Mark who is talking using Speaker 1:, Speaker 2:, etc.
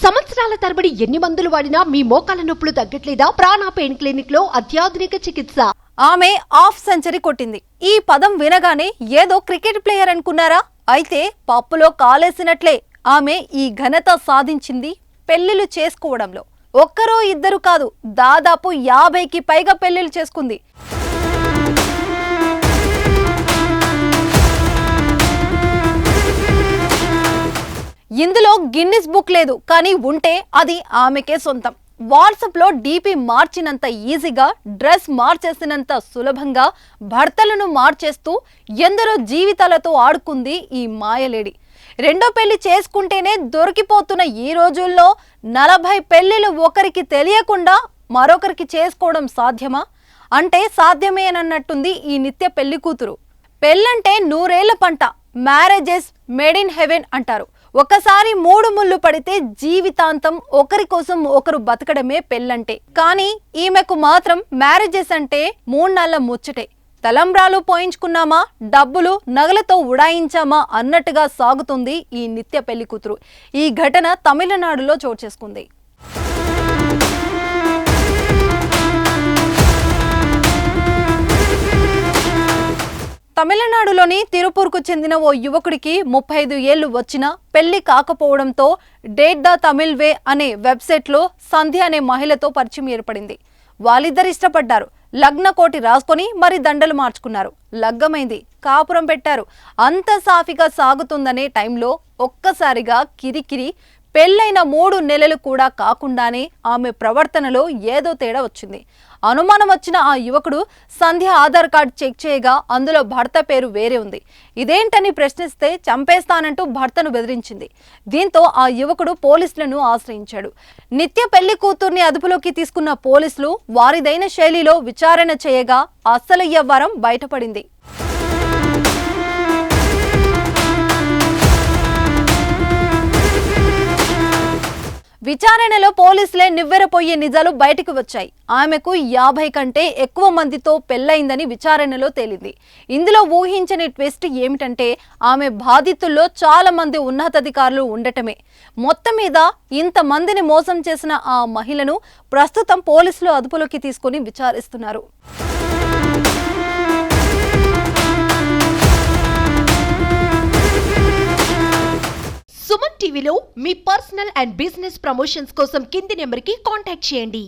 Speaker 1: సంవత్సరాల తరబడి ఎన్ని మందులు వాడినా మీ మోకాల నొప్పులు తగ్గట్లేదా? ప్రాణ పెయిన్ క్లినిక్ లో అత్యాధునిక చికిత్స.
Speaker 2: ఆమె హాఫ్ సెంచరీ కొట్టింది. ఈ పదం వినగానే ఏదో క్రికెట్ ప్లేయర్ అనుకున్నారా? అయితే పప్పులో కాలేసినట్లే. ఆమె ఈ ఘనత సాధించింది పెళ్లిళ్లు చేసుకోవడంలో. ఒక్కరో ఇద్దరు కాదు, దాదాపు 50కి పైగా పెళ్లిళ్లు చేసుకుంది. ఇందులో గిన్నిస్ బుక్ లేదు, కానీ ఉంటే అది ఆమెకే సొంతం. వాట్సాప్ లో డీపీ మార్చినంత ఈజీగా, డ్రెస్ మార్చేసినంత సులభంగా భర్తలను మార్చేస్తూ ఎందరో జీవితాలతో ఆడుకుంది ఈ మాయలేడి. రెండో పెళ్లి చేసుకుంటేనే దొరికిపోతున్న ఈ రోజుల్లో 40 పెళ్లిలు ఒకరికి తెలియకుండా మరొకరికి చేసుకోవడం సాధ్యమా? అంటే సాధ్యమేనన్నట్టుంది ఈ నిత్య పెళ్లి కూతురు. పెళ్ళంటే 100 ఏళ్ల పంట, మ్యారేజెస్ మేడ్ ఇన్ హెవెన్ అంటారు. ఒకసారి 3 ముళ్ళు పడితే జీవితాంతం ఒకరి కోసం ఒకరు బతకడమే పెళ్ళంటే. కానీ ఈమెకు మాత్రం మ్యారేజెస్ అంటే 3 నెలల ముచ్చటే. తలంబ్రాలు పోయించుకున్నామా, డబ్బులు నగలతో ఉడాయించామా అన్నట్టుగా సాగుతుంది ఈ నిత్య పెళ్లి కూతురు. ఈ ఘటన తమిళనాడులో చోటు చేసుకుంది. తమిళనాడులోని తిరుపూర్కు చెందిన ఓ యువకుడికి 35 ఏళ్లు వచ్చినా పెళ్లి కాకపోవడంతో డేట్ ద తమిళ్ వే అనే వెబ్సైట్లో సంధ్య అనే మహిళతో పరిచయం ఏర్పడింది. వాళ్ళిద్దరు ఇష్టపడ్డారు. లగ్న కోటి రాసుకొని మరి దండలు మార్చుకున్నారు. లగ్గమైంది, కాపురం పెట్టారు. అంత సాఫీగా సాగుతుందనే టైంలో ఒక్కసారిగా కిరికిరి. పెళ్ళైన 3 నెలలు కూడా కాకుండానే ఆమె ప్రవర్తనలో ఏదో తేడా వచ్చింది. అనుమానం వచ్చిన ఆ యువకుడు సంధ్య ఆధార్ కార్డు చెక్ చేయగా అందులో భర్త పేరు వేరే ఉంది. ఇదేంటని ప్రశ్నిస్తే చంపేస్తానంటూ భర్తను బెదిరించింది. దీంతో ఆ యువకుడు పోలీసులను ఆశ్రయించాడు. నిత్య పెళ్లి కూతుర్ని అదుపులోకి తీసుకున్న పోలీసులు వారిదైన శైలిలో విచారణ చేయగా అసలు వ్యవహారం బయటపడింది. విచారణలో పోలీసులే నివ్వెరపోయే నిజాలు బయటకు వచ్చాయి. ఆమెకు 50 కంటే ఎక్కువ మందితో పెళ్లైందని విచారణలో తేలింది. ఇందులో ఊహించని ట్విస్ట్ ఏమిటంటే ఆమె బాధితుల్లో చాలా మంది ఉన్నతాధికారులు ఉండటమే. మొత్తం మీద ఇంతమందిని మోసం చేసిన ఆ మహిళను ప్రస్తుతం పోలీసులు అదుపులోకి తీసుకుని విచారిస్తున్నారు.
Speaker 1: సుమన్ టీవీలో మీ పర్సనల్ అండ్ బిజినెస్ ప్రమోషన్స్ కోసం కింది నెంబర్కి కాంటాక్ట్ చేయండి.